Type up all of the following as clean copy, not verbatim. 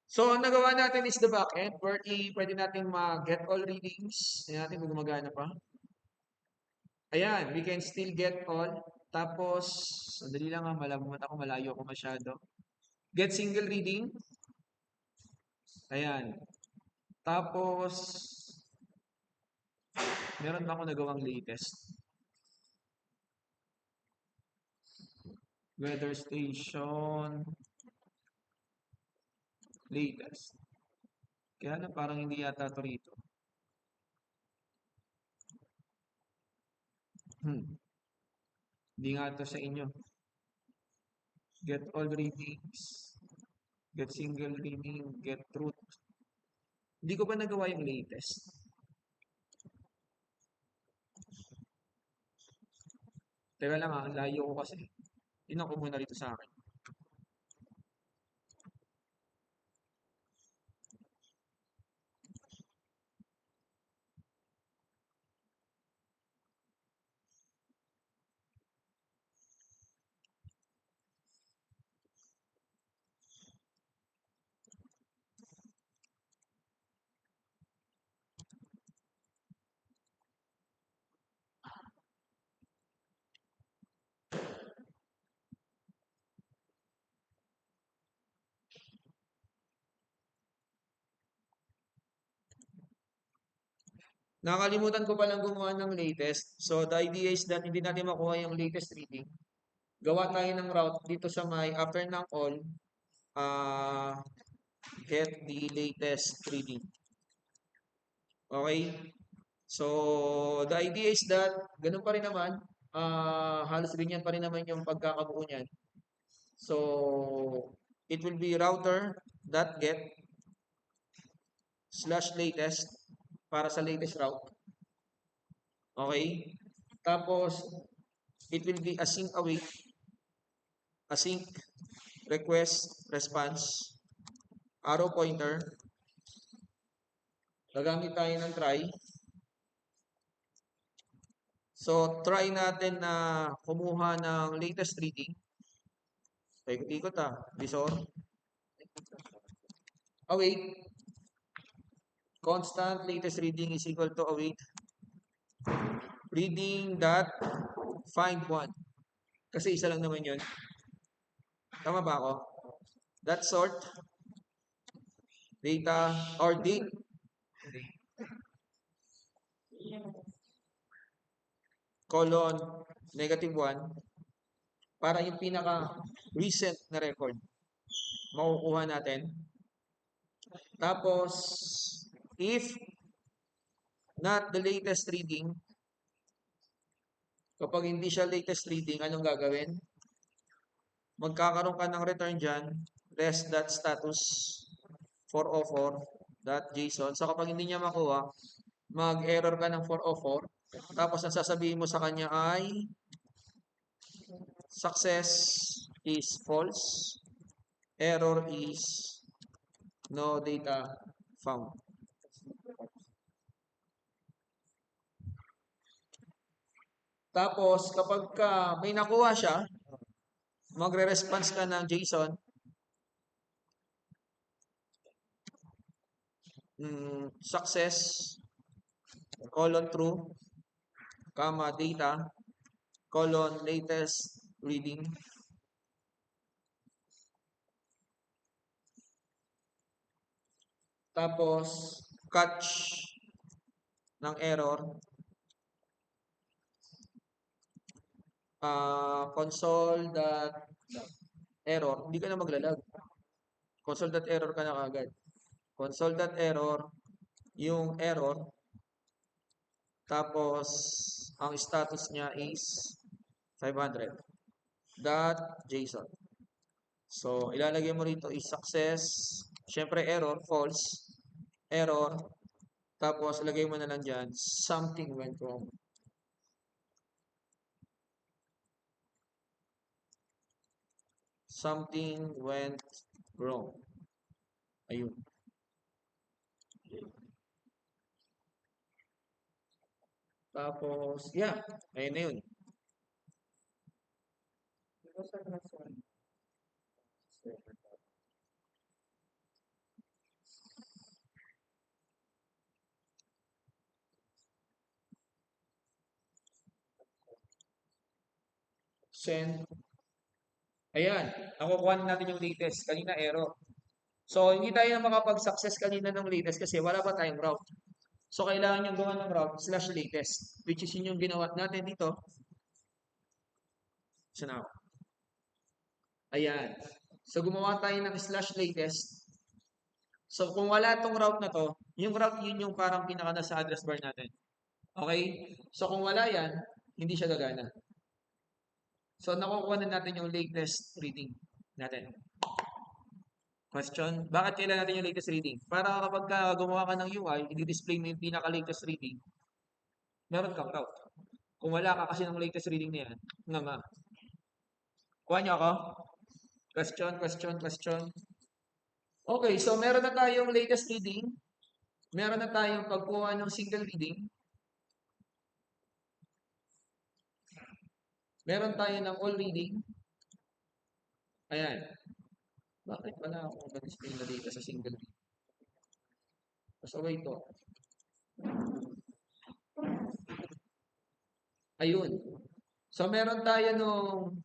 So, ang nagawa natin is the backend where pwede natin ma-get all readings. Tingnan natin kung gumagana pa. Ayan, we can still get all. Tapos, sandali lang ha, malamat ako, malayo ako masyado. Get single reading. Ayan. Tapos, meron ba ako nagawang latest? Weather station. Latest. Kaya na parang hindi yata ito rito. Hindi nga ito sa inyo. Get all readings. Get single reading. Get truth. Hindi ko ba nagawa yung latest? Teka lang ha, layo ko kasi. Tingnan ko muna rito sa akin. Nakakalimutan ko palang gumawa ng latest. So, the idea is that hindi natin makuha yung latest reading. Gawa tayo ng route dito sa may after ng all, uh, get the latest reading. Okay? So, the idea is that ganun pa rin naman, halos ganyan pa rin naman yung pagkakabuo niyan. So, it will be router.get /latest para sa latest route. Okay? Tapos, it will be async await, async request response, arrow pointer. Gagamit tayo ng try. So, try natin na kumuha ng latest reading. Ikot-ikot visor. Await. Constant latest reading is equal to await. Reading dot find one. Kasi isa lang naman yun. Tama ba ako? That sort data or date colon -1 para yung pinaka recent na record makukuha natin. Tapos if not the latest reading, kapag hindi siya latest reading, anong gagawin? Magkakaroon ka ng return dyan, res.status 404.json. So kapag hindi niya makuha, mag-error ka ng 404. Tapos ang sasabihin mo sa kanya ay success is false, error is no data found. Tapos kapag may nakuha siya, magre-response ka ng JSON success colon true comma data colon latest reading. Tapos catch ng error console.error, hindi ka na maglalag. Console.error ka na kagad. Console.error yung error. Tapos ang status niya is 500.json. So ilalagay mo rito is success, syempre error, false, error, tapos ilagay mo na lang dyan, something went wrong. Something went wrong. Ayun. Tapos, yeah, ayun na yun. Send. Ayan. Nakukuha na natin yung latest. Kanina error. So, hindi tayo na makapag-success kanina ng latest kasi wala pa tayong route. So, kailangan yung gawa ng route slash latest, which is yun yung ginawa natin dito. So, now, ayan. So, gumawa tayo ng slash latest. So, kung wala tong route na to, yung route yun yung parang pinaka nasa address bar natin. Okay? So, kung wala yan, hindi siya gagana. So, nakukuha na natin yung latest reading natin. Question? Bakit kailangan natin yung latest reading? Para kapag gumawa ka ng UI, i-display mo yung pinaka-latest reading, meron kang route. Kung wala ka kasi ng latest reading na yan, nga. Kuha niyo ako? Question, question, question. Okay, so meron na tayong latest reading. Meron na tayong pagkuha ng single reading. Meron tayo ng all reading. Ayan. Bakit wala akong display na data sa single reading? Pasaway ito. Ayun. So meron tayo nung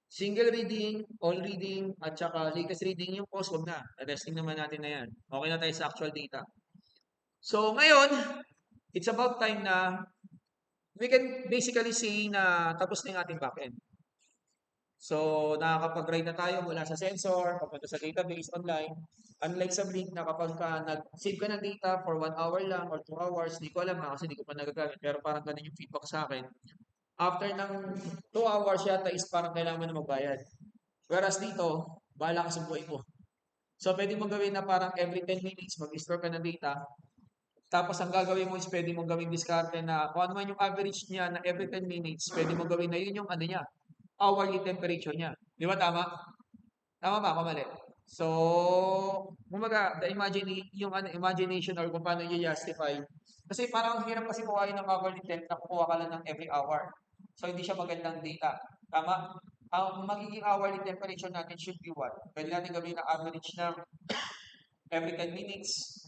single reading, all reading, at saka latest reading yung post, wag na. Testing naman natin na yan. Okay na tayo sa actual data. So ngayon, it's about time na we can basically say na tapos na yung ating backend. So, nakakapag-write na tayo mula sa sensor, papunta sa database online. Unlike sa Blink na kapag nag-save ka ng data for 1 hour lang or 2 hours, di ko alam kasi di ko pa nagagamit. Pero parang ganun yung feedback sa akin. After ng 2 hours yata is parang kailangan mo na magbayad. Whereas dito, bahala ka sa buhay mo. So, pwede mong gawin na parang every 10 minutes mag-store ka ng data. Tapos, ang gagawin mo is pwede mong gawin diskarte na kung ano man yung average niya na every 10 minutes, pwede mong gawin na yun yung ano niya, hourly temperature niya. Di ba tama? Tama ba? Mali. So, kumbaga, yung imagination or kung paano i-justify. Kasi parang ang hirap kasi kuhain ng hourly temp na kukuha ka lang ng every hour. So, hindi siya magandang data. Tama? Ang magiging hourly temperature natin should be what? Pwede natin gawin na average ng every 10 minutes.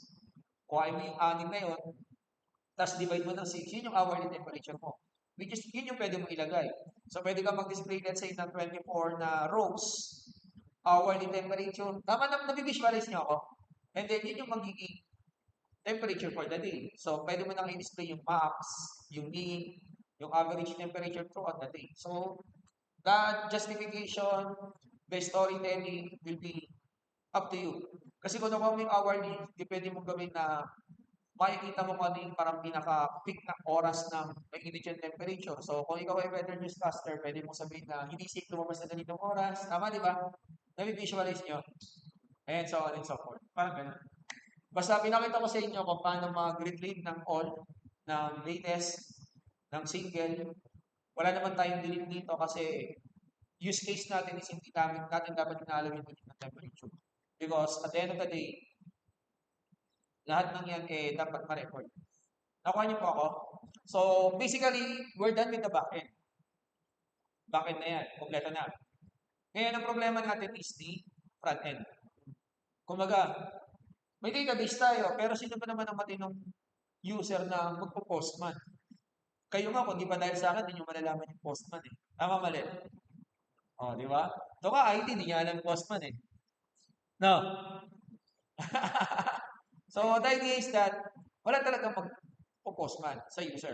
Kuhain mo yung 6 na yun, tapos divide mo ng 6, yun yung hourly temperature mo. Which is, yun yung pwede mo ilagay. So, pwede ka mag-display, let's say, ng 24 na rows, hourly temperature. Tama na, nabivisualize niyo ako? And then, yun yung magiging temperature for the day. So, pwede mo nang i-display yung max, yung mean, yung average temperature throughout the day. So, the justification, the storytelling will be up to you. Kasi kung nakuha mo yung hourly, pwede mo gawin na makikita mo kung ano yung parang pinaka-peak na oras ng ignition temperature. So, kung ikaw ay weather newscaster, pwede mo sabihin na hindi safe lumabas na ganitong oras. Tama, di ba? Nabi-visualize nyo. And so on and so forth. Parang ganun. Basta pinakita ko sa inyo kung paano mag-retrieve ng all, ng latest, ng single. Wala naman tayong delete dito kasi use case natin is hindi natin dapat inaalam yung temperature. Because at the end of the day, lahat ng yan dapat ma-record. Nakuha niyo po ako? So, basically, we're done with the backend. Backend na yan. Kompleto na. Ngayon, ang problema natin is the frontend. Kumaga, may database tayo, pero sino ba naman ang matinong user na magpo-postman? Kayo nga, kung di pa dahil sa akin, hindi nyo malalaman yung postman eh. Tama, mali. O, di ba? Ito ka, IT, hindi niya alam yung postman eh. No? So, the idea is that wala talagang magpo-postman sa user.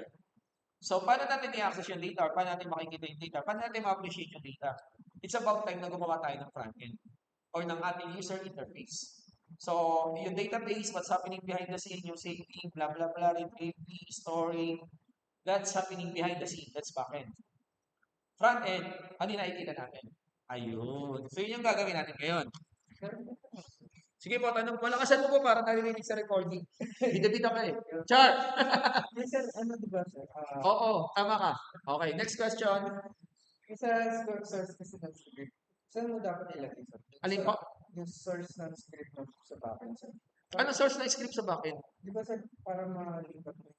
So, paano natin i-access yung data or paano natin makikita yung data? Paano natin ma-appreciate yung data? It's about time na gumawa tayo ng frontend or ng ating user interface. So, yung database, what's happening behind the scene, yung saving, blah, blah, blah, retrieving, storing, that's happening behind the scene. That's backend. Frontend, ano yung nakikita natin? Ayun. So, yun yung gagawin natin ngayon. Sige po, tanong po. Lakasan mo po para narinig sa recording. Bida-bida ka eh. Char! Minsan, ano diba, sir? Oo, tama ka. Okay, next question. Isa source kasi ng script. Saan mo dapat ilagay, sir? Alin po? Yung source ng script ng sa backend, sir. Ano source na script sa backend? Di ba, sir, para ma-link up mo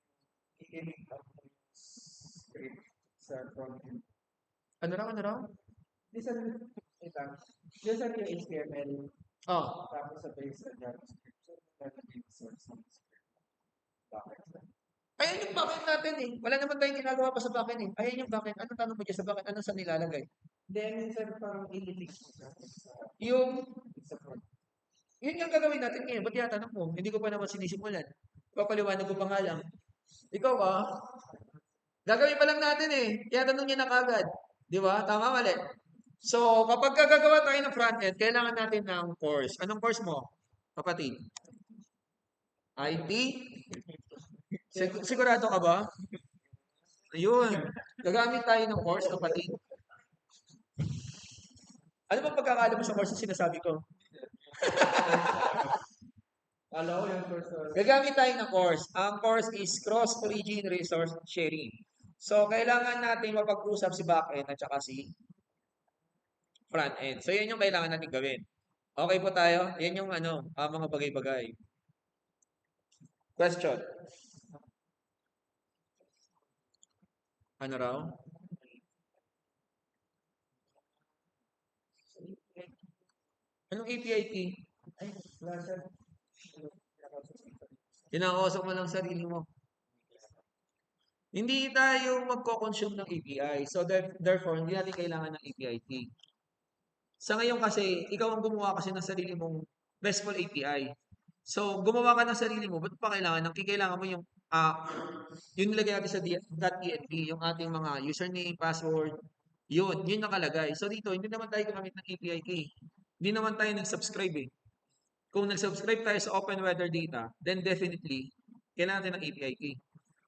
i-link up mo yung script sa frontend? Ano raw, ano raw? Di, sir, ilang. Di, sir, yung HTML. Oh, Tapos sa base sa JavaScript. So, lalagay yung source ng script. Bakit, sir? Ayan yung backend natin eh. Wala naman tayong ginagawa pa sa backend eh. Ayan yung backend. Ano tanong mo dyan sa backend? Ano sa nilalagay? Then, minsan parang ililix mo siya Yung, sa front. yun yung gagawin natin ngayon. Ba't tinatanong mo? Hindi ko pa naman sinisimulan. Papaliwanag ko pa nga lang. Ikaw gagawin pa lang natin eh. Tinatanong niya na kagad. Di ba? Tama, mali. So, kapag gagawa tayo ng front-end, kailangan natin ng course. Anong course mo, kapatid? IT? Sigurado ka ba? Ayun. Gagamit tayo ng course, kapatid. Ano bang pagkakaalam mo sa course na sinasabi ko? Kala ko yung first Gagamit tayo ng course. Ang course is Cross-Origin Resource Sharing. So, kailangan natin mapag-usap si backend at saka si front-end. So, yan yung kailangan natin gawin. Okay po tayo? Yan yung mga bagay-bagay. Question. Ano raw? Anong API key? ay, wala siya. Kinakausap mo lang sarili mo. Hindi tayo magko-consume ng API. So, therefore, hindi natin kailangan ng API key. Sa ngayon kasi, ikaw ang gumawa kasi ng sarili mong RESTful API. So, gumawa ka ng sarili mo, ba't pa kailangan? Kailangan mo yung nilagay natin sa .env, yung ating mga username, password, yun nakalagay. So, dito, hindi naman tayo gumamit ng API key. Hindi naman tayo nag-subscribe eh. Kung nag-subscribe tayo sa Open Weather Data, then definitely, kailangan natin ng API key.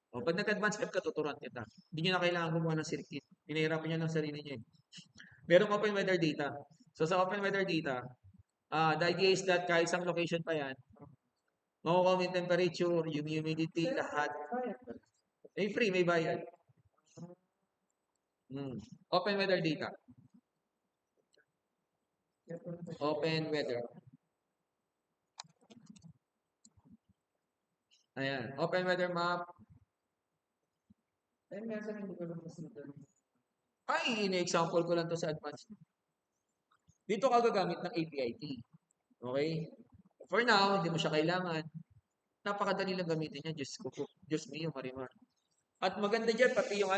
O, pag nag-advance web ka, tuturuan kita. Hindi nyo na kailangan gumawa ng circuit. Pinahirapan nyo ng sarili nyo eh. Merong Open Weather Data. So, sa Open Weather Data, the idea is that kahit isang location pa yan, makukuha yung temperature, yung humidity, lahat. May free, may bayad. Open Weather Data. Open Weather. Ayan. Open Weather Map. Ay, minsan hindi ko lang masunod. Ay, ini-example ko lang to sa advanced. Dito ka gagamit ng API key. Okay? For now, hindi mo siya kailangan. Napakadali lang gamitin niya. Diyos ko po. Diyos mio, Marimar. At maganda dyan, pati yung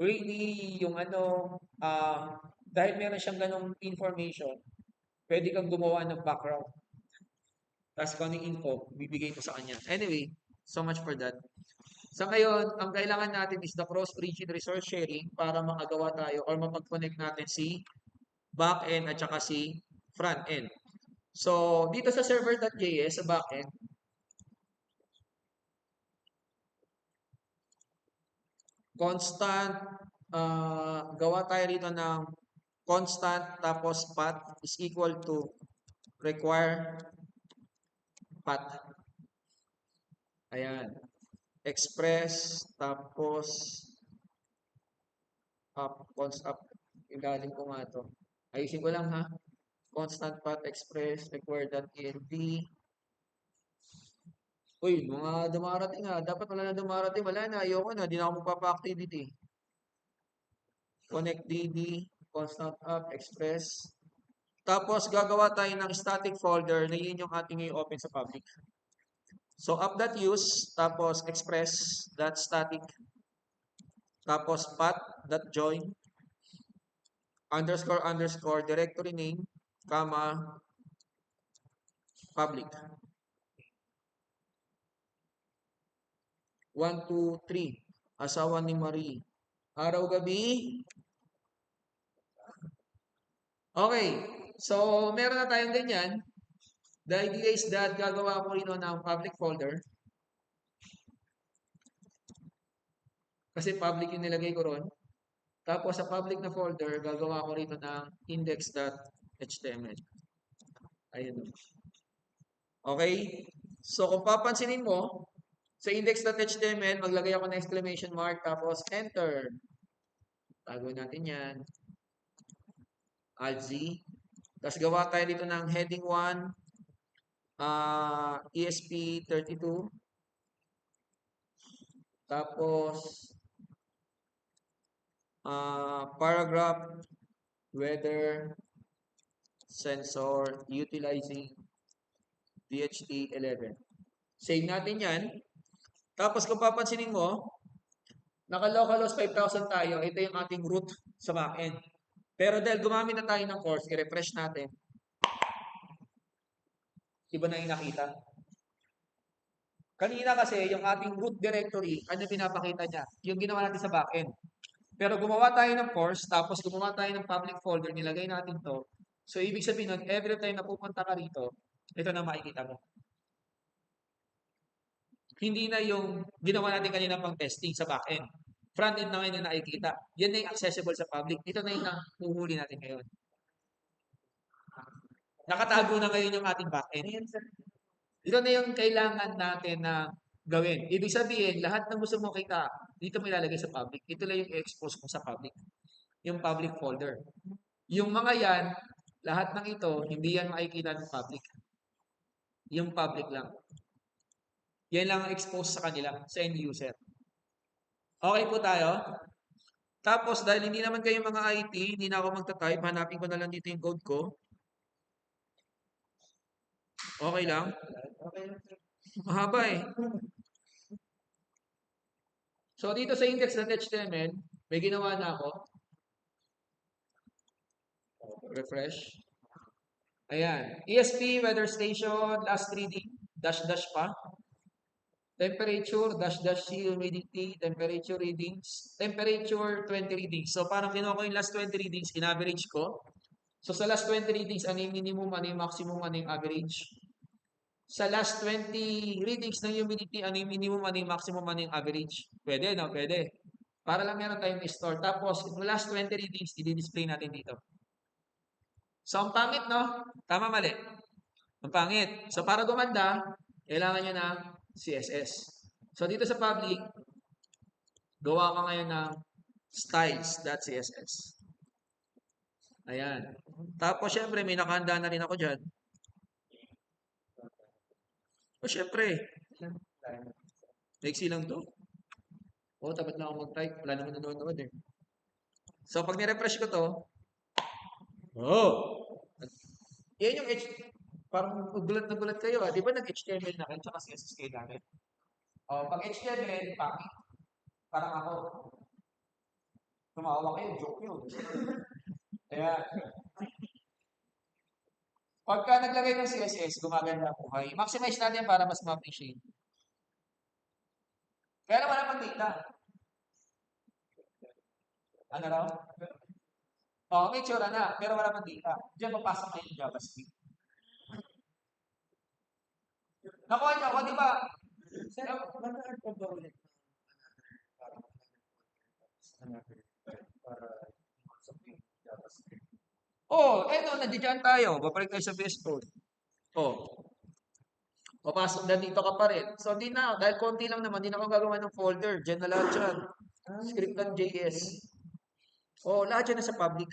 really, dahil meron siyang ganong information, pwede kang gumawa ng background. Tapos kung anong info, bibigay mo sa kanya. Anyway, so much for that. Sa ngayon, ang kailangan natin is the cross-region resource sharing para makagawa tayo or mapag-connect natin si back-end at saka si front-end. So, dito sa server.js, sa back-end, constant, gawa tayo rito ng constant tapos path is equal to require path. Ayan. Express tapos const up. Igaling ko nga to. Ayusin ko lang ha. Constant path express require.env. Uy, mga dumarating ha. Dapat wala na dumarating. Wala na. Ayoko na. Di na ako magpapa-activity. Connect DB, constant up, express. Tapos gagawa tayo ng static folder na yun yung ating i-open sa public. So app.use, tapos express.static, tapos path.join, __ directory name, comma, public. 1, 2, 3. Asawa ni Marie. Araw-gabi. Okay. So, meron na tayong ganyan. The idea is that gagawa ko rin ng public folder. Kasi public yung nilagay ko ron. Tapos sa public na folder, gagawa ko rito ng index.html. Ayun. Okay? So, kung papansinin mo, sa index.html, maglagay ako ng exclamation mark, tapos enter. Tago natin yan. Alt-Z. Tapos gawa tayo dito ng heading 1, ESP32. Tapos, paragraph, weather, sensor, utilizing DHT11. Save natin yan. Tapos kung papansinin mo, naka-localhost 5,000 tayo, ito yung ating root sa backend. Pero dahil gumamit na tayo ng course, i-refresh natin, iba na yung nakita. Kanina kasi, yung ating root directory, ano pinapakita niya? Yung ginawa natin sa backend. Pero gumawa tayo ng course, tapos gumawa tayo ng public folder, nilagay natin to. So, ibig sabihin nun, every time na pupunta ka rito, ito na makikita mo. Hindi na yung ginawa natin kanina pang testing sa backend. Front-end na ngayon na nakikita. Yan na yung accessible sa public. Ito na yung nahuhuli natin ngayon. Nakatago na ngayon yung ating backend. Ito na yung kailangan natin na gawin. Ibig sabihin, lahat ng gusto mo kita, dito mo ilalagay sa public. Ito lang yung expose mo sa public. Yung public folder. Yung mga yan, lahat ng ito, hindi yan makikita ng public. Yung public lang. Yan lang ang expose sa kanila, sa end user. Okay po tayo? Tapos, dahil hindi naman kayo mga IT, hindi na ako magta-type, hanapin ko na lang dito yung code ko. Okay lang? Mahaba eh. So, dito sa index.html, may ginawa na ako. Refresh. Ayan. ESP, weather station, last reading, dash pa. Temperature, dash humidity, temperature readings, temperature 20 readings. So, parang kinuha ko yung last 20 readings, in-average ko. So, sa last 20 readings, ano yung minimum, ano yung maximum, ano yung average. Sa last 20 readings ng humidity, ano yung minimum, ano yung maximum, ano yung average. Pwede, no? Pwede. Para lang meron tayong store. Tapos, yung last 20 readings, i-display natin dito. So, ang pangit, no? Tama, mali. Ang pangit. So, para gumanda, kailangan nyo ng CSS. So, dito sa public, gawa ka ngayon ng styles.css. Ayan. Tapos, syempre, may nakahanda na rin ako dyan. O, syempre, maiksi lang to. O, tapat na ako mag-type. Wala naman nanonood eh. So, pag ni-refresh ko to, yan yung parang gulat na gulat kayo. Di ba nag-HTML na kayo, tsaka CSS kayo dati? O, pag HTML, pangit. Parang ako. Tumawa kayo, joke yun. Kaya, pagka naglagay ng CSS, gumaganda ang buhay. Maximize natin para mas ma-appreciate. Kaya naman ang data. Ano raw? May tsura na, pero wala pang data. Diyan papasok na yung JavaScript. Nakuha niyo ako, di ba? Mag-add pa ba ulit? Para JavaScript. Eto, nandiyan tayo. Babalik tayo sa VS Code. Papasok na dito ka pa rin. So, di na, dahil konti lang naman, di na ako gagawa ng folder. Diyan na lahat yan. Script.js. Lahat yan nasa public.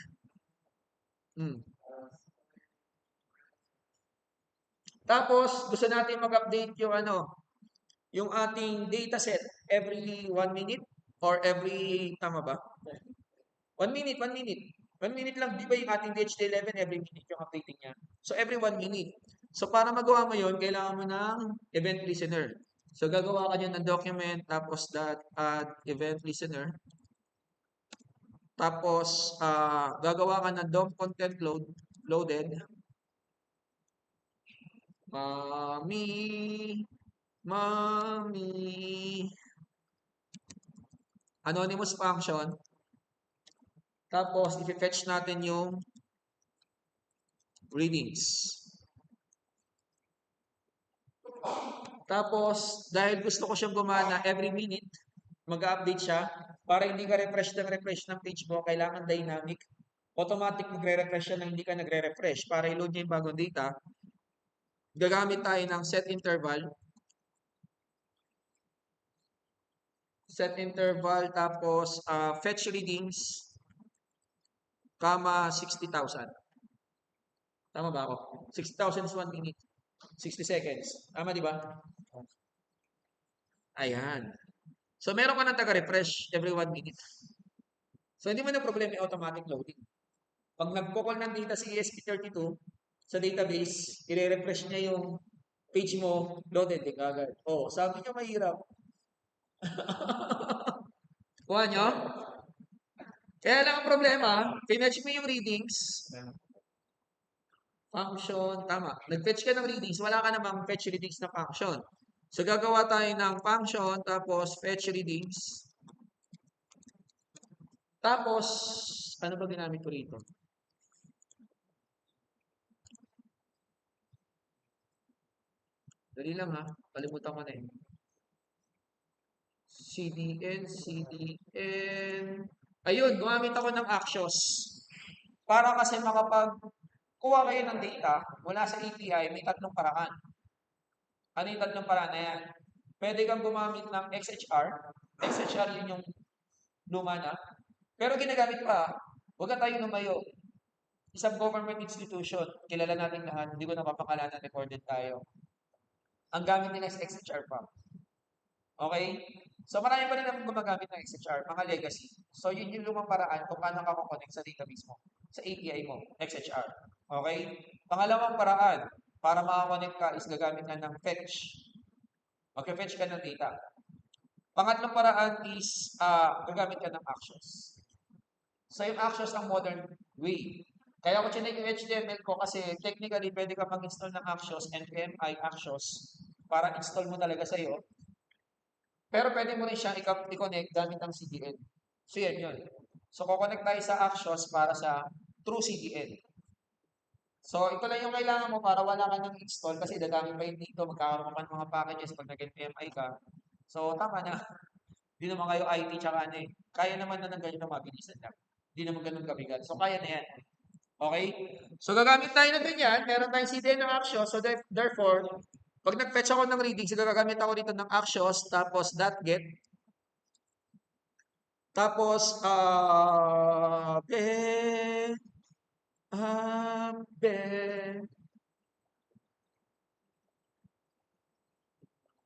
Tapos, gusto natin mag-update yung yung ating dataset every 1 minute or every, tama ba? 1 minute, 1 minute. 1 minute lang, di ba yung ating DHT11 every minute yung updating niya? So, every 1 minute. So, para magawa mo yun, kailangan mo ng event listener. So, gagawa ka dyan ng document, tapos add event listener. Tapos, gagawa ka ng DOM content loaded. Mami. Anonymous function. Tapos, i-fetch natin yung readings. Tapos, dahil gusto ko siyang gumana every minute, mag-update siya, para hindi ka refresh ng page mo, kailangan dynamic. Automatic magre-refresh siya nang hindi ka nagre-refresh. Para i-load niya yung bagong data, gagamit tayo ng set interval. Set interval, tapos fetch readings, 60,000. Tama ba ako? 60,000 is 1 minute. 60 seconds. Tama, di ba? Ayan. So, meron ka ng taga-refresh every 1 minute. So, hindi mo na problema yung automatic loading. Pag nagko-call ng data si ESP32 sa database, i-refresh niya yung page mo loaded. Agad. Sabi niya mahirap. Kuha nyo? Kaya lang ang problema, pinatch mo yung readings, function, tama. Nag-fetch ka ng readings, wala ka namang fetch readings na function. So, gagawa tayo ng function, tapos fetch readings. Tapos, ano ba ginamit ko rito? Dali lang ha, kalimutan ko na eh. CDN. Ayun, gumamit ako ng Axios. Para kasi makapag-kuha kayo ng data mula sa API, may tatlong paraan. Ano yung tatlong paraan na yan? Pwede kang gumamit ng XHR. XHR yun yung luma na. Pero ginagamit pa, huwag ka tayo lumayo. Isang government institution, kilala natin lahat, hindi ko napapakalanan, recorded tayo. Ang gamit nila is XHR pa. Okay? So marami pa rin ang gumagamit ng XHR, mga legacy. So yun yung lumang paraan kung paano ka connect sa database mo, sa API mo, XHR. Okay? Pangalawang paraan, para makakonect ka is gagamit ka ng fetch. Mag-fetch ka ng data. Pangatlong paraan is gagamit ka ng actions. So yung actions ang modern way. Kaya ko chinek yung HTML ko kasi technically pwede ka mag-install ng actions, NPMI actions, para install mo talaga sa'yo. Pero pwede mo rin siya i-connect gamit ang CDN. So yan yun. So kukonect tayo sa actions para sa true CDN. So ito lang yung kailangan mo para wala ka nang install kasi dadami pa yun dito, magkakaroon ka ng mga packages pag nag-NPMI ka. So tama na. Hindi naman kayo IT tsaka ano eh. Kaya naman na ng ganyan na mabilisan lang. Hindi naman ganun kabigat. So kaya na yan. Okay? So gagamit tayo ng ganyan. Meron tayong CDN ng actions. So therefore, pag nag-fetch ako ng readings, gagamit ako dito ng actions, tapos .get. Tapos,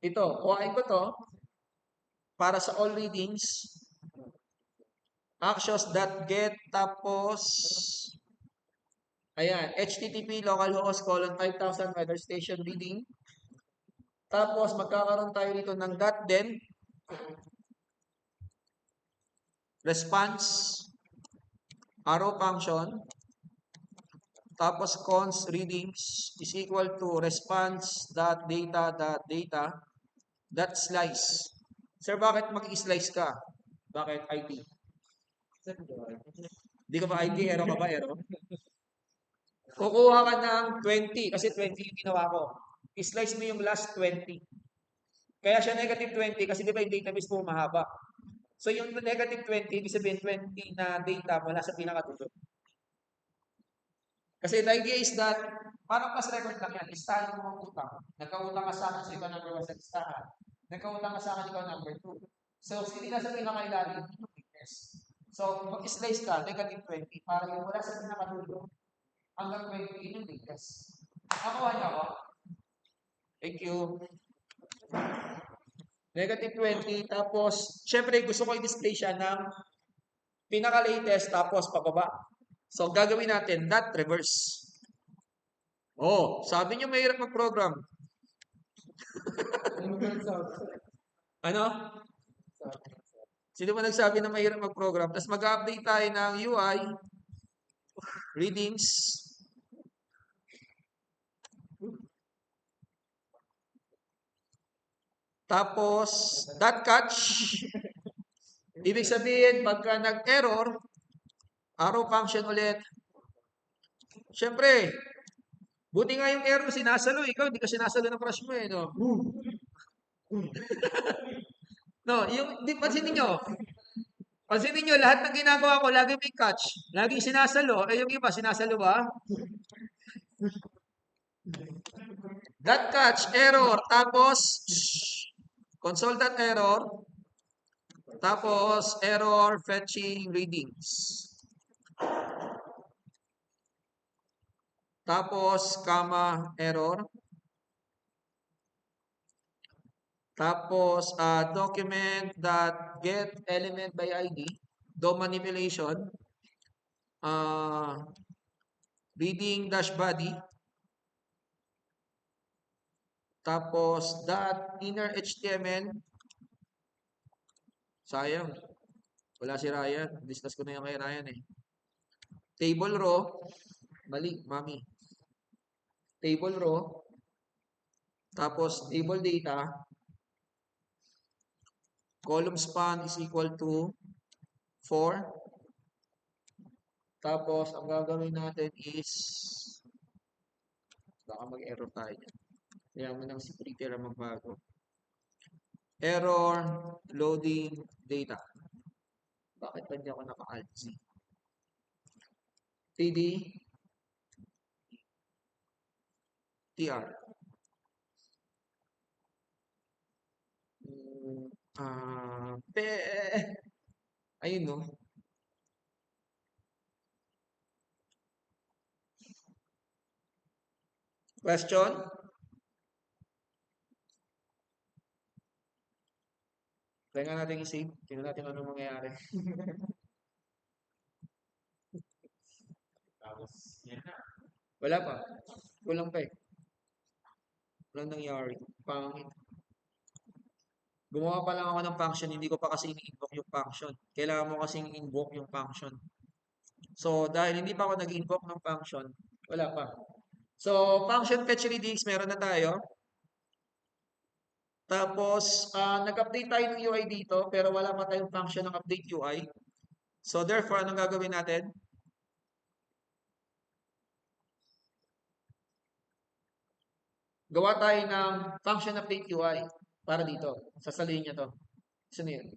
ito, kuhain ko to para sa all readings. Actions.get, tapos, ayan, HTTP localhost : 5000 weather station reading. Tapos, magkakaroon tayo dito ng .den, response, arrow function, tapos const readings is equal to response.data.slice. Sir, bakit mag-slice ka? Bakit IT? Hindi ka ba IT? Ero ka ba? Ero? Kukuha ka ng 20 kasi 20 yung ginawa ko. I-slice mo yung last 20. Kaya siya negative 20 kasi di ba yung database mo mahaba. So yung negative 20, ibig sabihin 20 na data mula sa pinakadulo. Kasi the idea is that, parang pas record lang yan, listahan mo ang utang. Nagkautang ka sa akin, so ikaw number 1 sa listahan. Nagkautang ka sa akin, ikaw number 2. So, hindi na sa pinakailalim, yung weakness. So, mag-slice ka, negative 20, para yung mula sa pinakadulo, hanggang 20, yun yung weakness. Nakuha niyo ako? Thank you. Negative 20, tapos, syempre, gusto ko i-display siya ng pinaka-latest, tapos pababa. So, gagawin natin, reverse. Oh, sabi niyo mahirap mag-program. Ano? Sino ba nagsabi na mahirap mag-program? Tapos mag-update tayo ng UI, readings, tapos .catch. Ibig sabihin, pagka nag-error, arrow function ulit. Siyempre, buti nga yung error sinasalo. Ikaw, hindi ka sinasalo ng crush mo eh, no? No, pansinin nyo. Pansinin nyo, lahat ng ginagawa ko, lagi may catch. Laging sinasalo. Eh, yung iba, sinasalo ba? .catch, error, tapos, console.error, tapos, error fetching readings. Tapos, comma, error. Tapos, document.get element by ID, DOM manipulation, reading dash body, tapos, inner HTML, Sayang. Wala si Ryan. Discuss ko na yan kay Ryan eh. Table row. Mali, mami. Table row. Tapos table data. Column span is equal to 4. Tapos, ang gagawin natin is, baka mag-error tayo. Kaya mo nang si prepare ang magbago. Error, loading, data. Bakit ba hindi ako naka-alt-Z? TD, TR. Pe, ayun no. Question? Try nga natin i-save. Tingnan natin ano mangyayari. Tapos, yan na. Wala pa. Kulang pa eh. Walang nangyari. Pangit. Gumawa pa lang ako ng function, hindi ko pa kasi ini-invoke yung function. Kailangan mo kasing invoke yung function. So, dahil hindi pa ako nag-invoke ng function, wala pa. So, function fetch readings, meron na tayo. Tapos, nag-update tayo ng UI dito, pero wala pa tayong function ng update UI. So, therefore, anong gagawin natin? Gawa tayo ng function update UI para dito. Sasalihin niya to. Sino yun?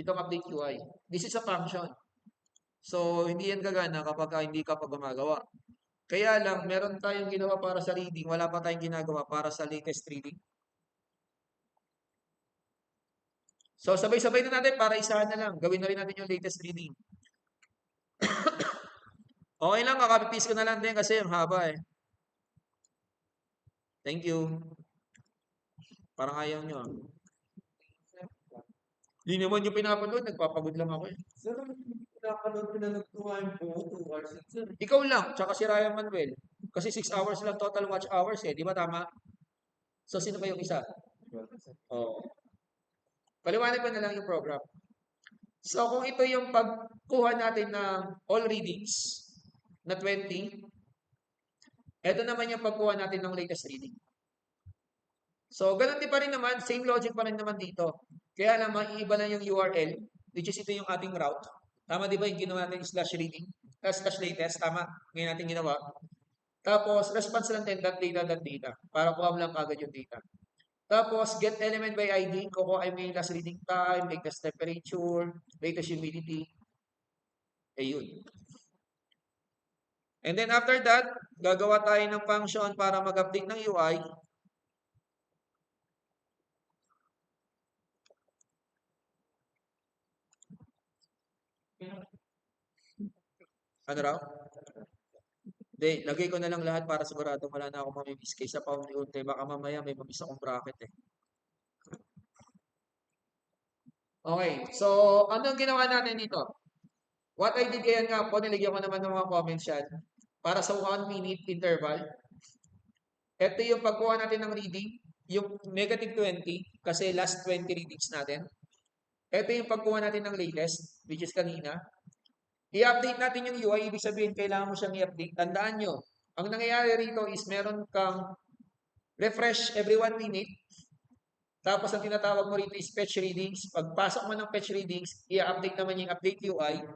Itong update UI. This is a function. So, hindi yan gagana kapag hindi ka pa gumagawa. Kaya lang, meron tayong ginawa para sa reading, wala pa tayong ginagawa para sa latest reading. So, sabay-sabay na natin para isahan na lang. Gawin na rin natin yung latest reading. Okay lang, kakapipis ko na lang din kasi ang haba eh. Thank you. Parang ayaw nyo ah. Hindi naman yung pinapanood, nagpapagod lang ako eh. Sir, pinapanood ko na nagtuwa yung buo 2 hours. Sir, Ikaw lang, tsaka si Ryan Manuel. Kasi 6 hours lang total watch hours eh. Di ba tama? So, sino ba yung isa? Oo. Paliwanag ko na lang yung program. So, kung ito yung pagkuha natin ng all readings na 20, ito naman yung pagkuha natin ng latest reading. So, ganun din pa rin naman, same logic pa rin naman dito. Kaya lang, maiiba lang yung URL, which is ito yung ating route. Tama di ba yung ginawa natin slash reading? Slash latest, tama? Ngayon natin ginawa. Tapos, response lang din, .data. Para kuha mo lang agad yung data. Tapos, get element by ID. Kukuha mo yung last reading time, latest temperature, latest humidity. Ayun. And then after that, gagawa tayo ng function para mag-update ng UI. Ano raw? Hindi, lagay ko na lang lahat para sigurado wala na akong mamimiss. Kaysa pa unti-unti, baka mamaya may mamiss akong bracket eh. Okay, so ano ang ginawa natin dito? What I did ngayon nga po, nilagyan ko naman ng mga comments yan. Para sa 1 minute interval. Ito yung pagkuha natin ng reading, yung negative 20, kasi last 20 readings natin. Ito yung pagkuha natin ng latest, which is kanina. I-update natin yung UI, ibig sabihin kailangan mo siyang i-update. Tandaan nyo, ang nangyayari rito is meron kang refresh every 1 minute. Tapos ang tinatawag mo rito is fetch readings. Pagpasok mo ng fetch readings, i-update naman yung update UI.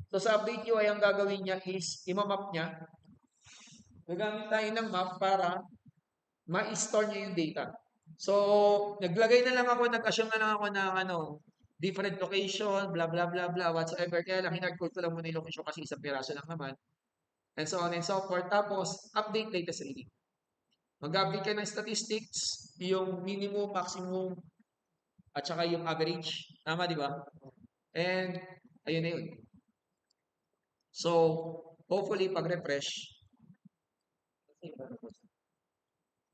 So sa update UI, ang gagawin niya is imamap niya. Gagamit tayo ng map para ma-store niya yung data. So, naglagay na lang ako, nag-assume na lang ako ng different location, blah, blah, blah, blah, whatsoever. Kaya lang, hinardcode ko lang muna yung location kasi isang piraso lang naman. And so on and so forth. Tapos, update latest reading. Mag-update ka ng statistics, yung minimum, maximum, at saka yung average. Tama, di ba? And, ayun na yun. So, hopefully, pag-refresh,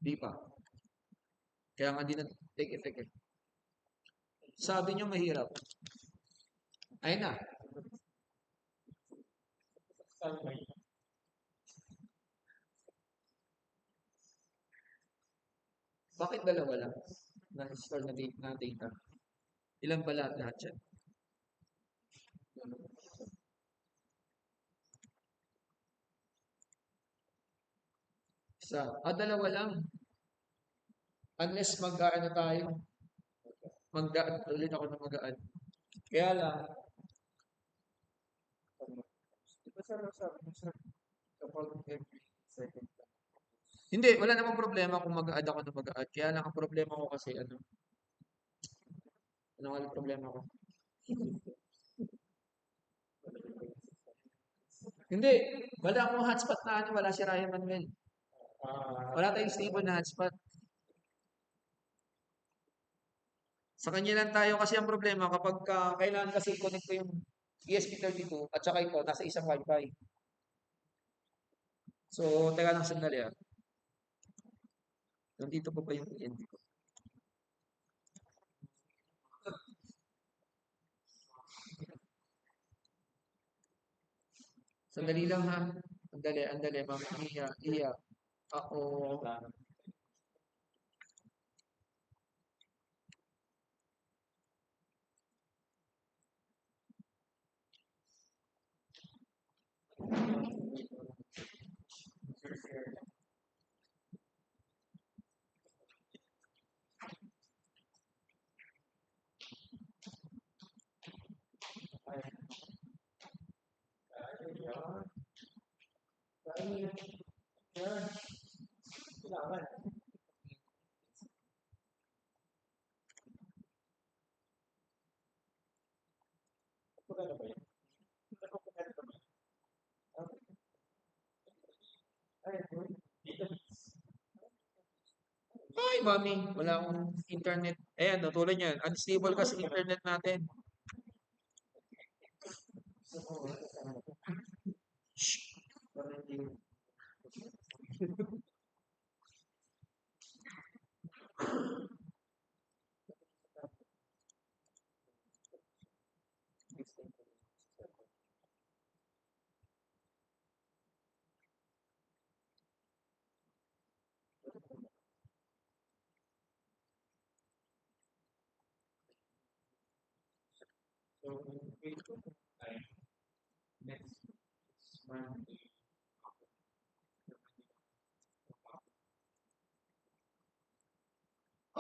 di pa. Kaya nga di na take effect eh. Sabi nyo mahirap. Ayun na. Bakit dalawa lang na-store na data? Ilan ba lahat yan? Isa. Dalawa lang. Unless mag-ano tayo. Magdaan ulit ako ng magaan. Kaya lang, Di ba sir, sabi mo sir, kapag every second lang. hindi, wala namang problema kung mag-add ako ng mag-add. Kaya lang ang problema ko kasi ano nga yung problema ko? Hindi, wala akong hotspot na wala si Ryan Manuel. Wala tayong stable na hotspot. Sa kanya lang tayo kasi ang problema kapag kailangan kasi connect ko yung ESP32 at saka ito, nasa isang wifi. So, teka lang sandali ah. Nandito pa ba yung END ko? Sandali lang ha. Andali, ma'am. Iya. Ako. Ay, mami, wala akong internet. Ayan, no, tulad yan. Unstable kasi internet natin. Shh.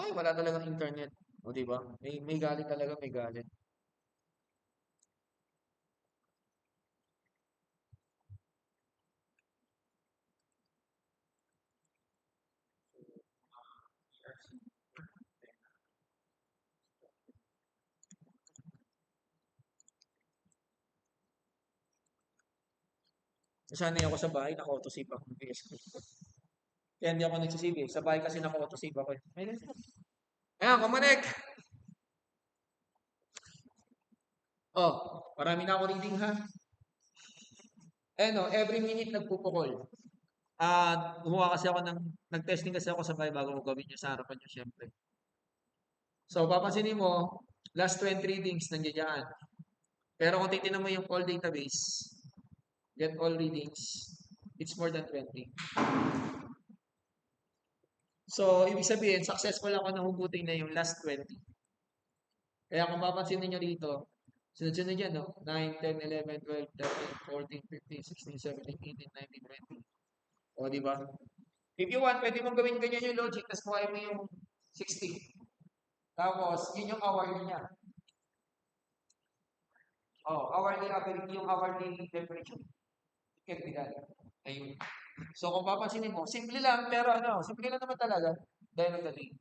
Ay, wala talagang internet. O, di ba? May galit talaga, may galit. Nasanay ako sa bahay, naka-autosave ako ng PS ko. Kaya hindi ako nagsisave eh. Sa bahay kasi naka-autosave ako eh. Ayan, kumanek! Oh, marami na ako reading ha. No, every minute nagpupukol. Gumawa kasi ako nag-testing kasi ako sa bahay bago ko gawin yung sa harapan nyo, syempre. So, papansinin mo, last 20 readings nandiyan dyan. Pero kung titignan mo yung all database, get all readings, it's more than 20. So, ibig sabihin, successful ako na hugutin na yung last 20. Kaya kung papansin niyo rito, sunod-sunod yan, no? 9, 10, 11, 12, 13, 14, 15, 16, 17, 18, 19, 20. O, di ba? If you want, pwede mong gawin ganyan yung logic, tapos kuhain mo yung 60. Tapos, yun yung hourly niya. Hourly average, yung hourly temperature. Kaya ayun. So, kung papansinin mo, simple lang, pero simple lang naman talaga. Dahil ng dating.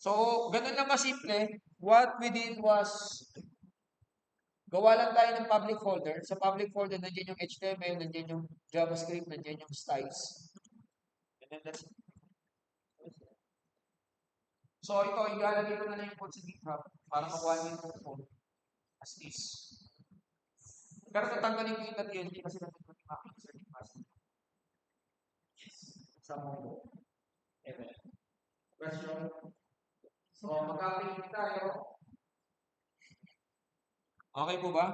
So, ganun lang kasimple. What we did was, gawa lang tayo ng public folder. Sa public folder, nandiyan yung HTML, nandiyan yung JavaScript, nandiyan yung styles. And then that's it. So, ito, ilalagay ko na lang yung code sa GitHub para makuha niyo yung code as is. Pero tatanggalin ko yung .tlt kasi natin ko yung aking user capacity. Sa mo. Amen. Question? So, magkakaroon tayo. Okay po ba?